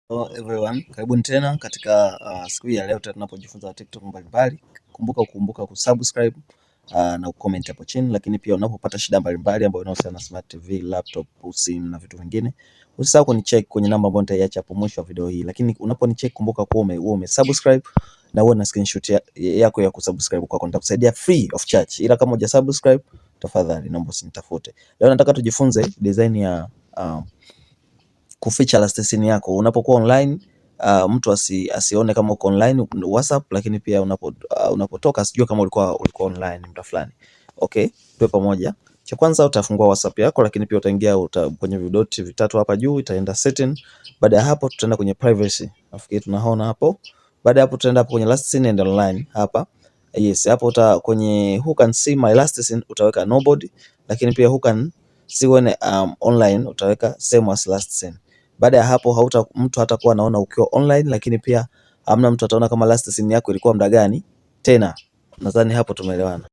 Hello everyone, karibuni tena katika siku ya leo tunapojifunza TikTok mbalimbali. Kumbuka kusubscribe na ucomment hapo chini, lakini pia unapopata shida mbalimbali ambayo inahusiana na smart TV, laptop, simu na vitu vingine, usisahau kunicheck kwenye namba ambayo nitaiacha hapo mwisho wa video hii. Lakini unaponicheck kumbuka kuwa umesubscribe na uwe na screenshot yako ya kusubscribe kwako, nitakusaidia free of charge. Ila kama hujasubscribe, tafadhali naomba usinitafute. Leo nataka tujifunze design ya kuficha last scene yako unapokuwa online. Mtu asione kama uko online WhatsApp, lakini pia unapotoka sijui kama ulikuwa online muda fulani. Okay, tuwe pamoja. Cha kwanza utafungua WhatsApp yako, lakini pia utaingia kwenye vidoti vitatu hapa juu, itaenda setting. Baada ya hapo tutaenda kwenye privacy. Nafikiri tunaona hapo. Baada ya hapo tutaenda hapo kwenye last scene and online hapa. Yes, hapo kwenye who can see my last scene utaweka nobody, lakini pia who can see when online utaweka same as last scene. Baada ya hapo mtu hatakuwa anaona ukiwa online, lakini pia hamna mtu ataona kama last scene yako ilikuwa muda gani tena. Nadhani hapo tumeelewana.